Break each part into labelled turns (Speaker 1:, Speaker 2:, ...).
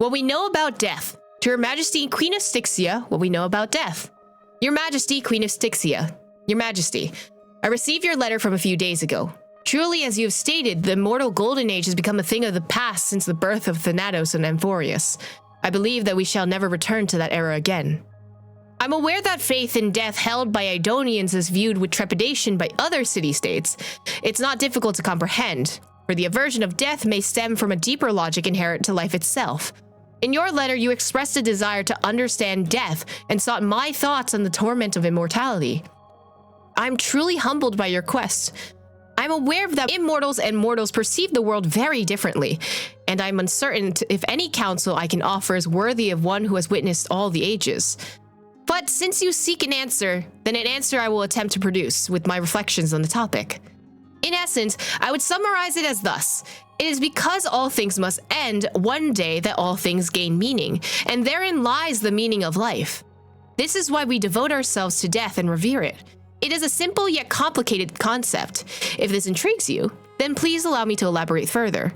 Speaker 1: What we know about death. To Her Majesty Queen of Styxia, what we know about death. Your Majesty, Queen of Styxia. Your Majesty, I received your letter from a few days ago. Truly, as you have stated, the immortal golden age has become a thing of the past since the birth of Thanatos and Amphoreus. I believe that we shall never return to that era again. I'm aware that faith in death held by Idonians is viewed with trepidation by other city-states. It's not difficult to comprehend, for the aversion of death may stem from a deeper logic inherent to life itself. In your letter, you expressed a desire to understand death and sought my thoughts on the torment of immortality. I'm truly humbled by your quest. I'm aware that immortals and mortals perceive the world very differently, and I'm uncertain if any counsel I can offer is worthy of one who has witnessed all the ages. But since you seek an answer, then an answer I will attempt to produce with my reflections on the topic. In essence, I would summarize it as thus. It is because all things must end one day that all things gain meaning, and therein lies the meaning of life. This is why we devote ourselves to death and revere it. It is a simple yet complicated concept. If this intrigues you, then please allow me to elaborate further.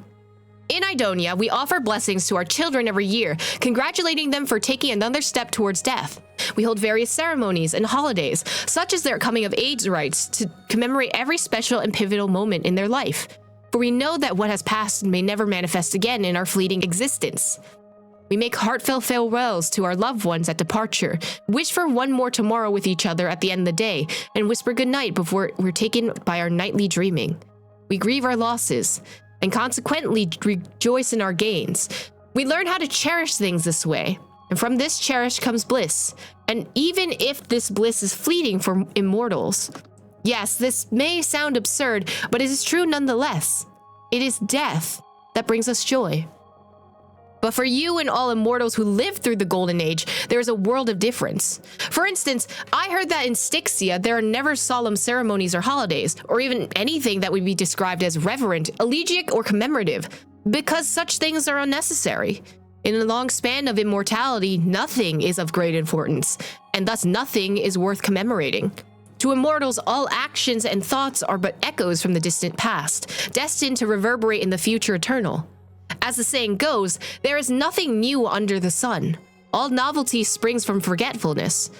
Speaker 1: In Idonia, we offer blessings to our children every year, congratulating them for taking another step towards death. We hold various ceremonies and holidays, such as their coming of age rites, to commemorate every special and pivotal moment in their life. For we know that what has passed may never manifest again in our fleeting existence. We make heartfelt farewells to our loved ones at departure, wish for one more tomorrow with each other at the end of the day, and whisper goodnight before we're taken by our nightly dreaming. We grieve our losses, and consequently rejoice in our gains. We learn how to cherish things this way, and from this cherish comes bliss. And even if this bliss is fleeting for immortals, yes, this may sound absurd, but it is true nonetheless. It is death that brings us joy. But for you and all immortals who lived through the Golden Age, there is a world of difference. For instance, I heard that in Styxia, there are never solemn ceremonies or holidays, or even anything that would be described as reverent, elegiac, or commemorative, because such things are unnecessary. In the long span of immortality, nothing is of great importance, and thus nothing is worth commemorating. To immortals, all actions and thoughts are but echoes from the distant past, destined to reverberate in the future eternal. As the saying goes, there is nothing new under the sun. All novelty springs from forgetfulness.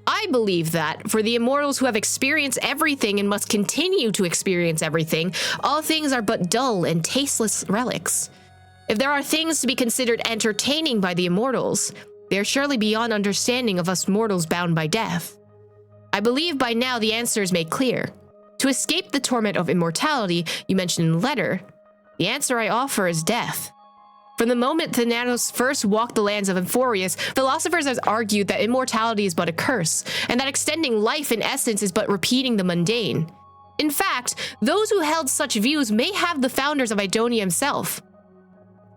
Speaker 1: I believe that, for the immortals who have experienced everything and must continue to experience everything, all things are but dull and tasteless relics. If there are things to be considered entertaining by the immortals, they are surely beyond understanding of us mortals bound by death. I believe by now the answer is made clear. To escape the torment of immortality you mentioned in the letter, the answer I offer is death. From the moment Thanatos first walked the lands of Amphoreus, philosophers have argued that immortality is but a curse, and that extending life in essence is but repeating the mundane. In fact, those who held such views may have the founders of Idonia himself.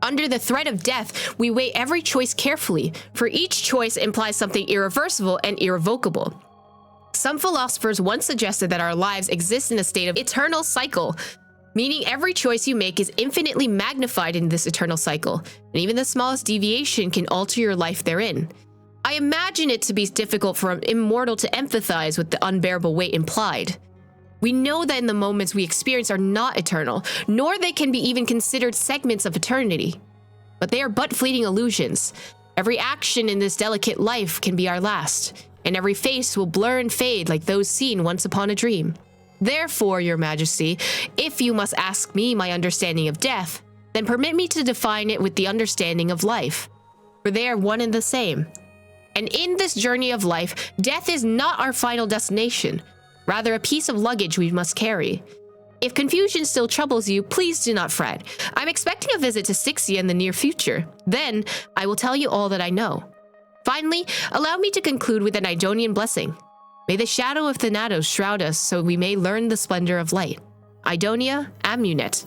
Speaker 1: Under the threat of death, we weigh every choice carefully, for each choice implies something irreversible and irrevocable. Some philosophers once suggested that our lives exist in a state of eternal cycle, meaning every choice you make is infinitely magnified in this eternal cycle, and even the smallest deviation can alter your life therein. I imagine it to be difficult for an immortal to empathize with the unbearable weight implied. We know that in the moments we experience are not eternal, nor they can be even considered segments of eternity. But they are but fleeting illusions. Every action in this delicate life can be our last, and every face will blur and fade like those seen once upon a dream. Therefore, Your Majesty, if you must ask me my understanding of death, then permit me to define it with the understanding of life, for they are one and the same. And in this journey of life, death is not our final destination, rather a piece of luggage we must carry. If confusion still troubles you, please do not fret. I'm expecting a visit to Styxia in the near future. Then, I will tell you all that I know. Finally, allow me to conclude with an Idonian blessing. May the shadow of Thanatos shroud us so we may learn the splendor of light. Idonia, Amunet.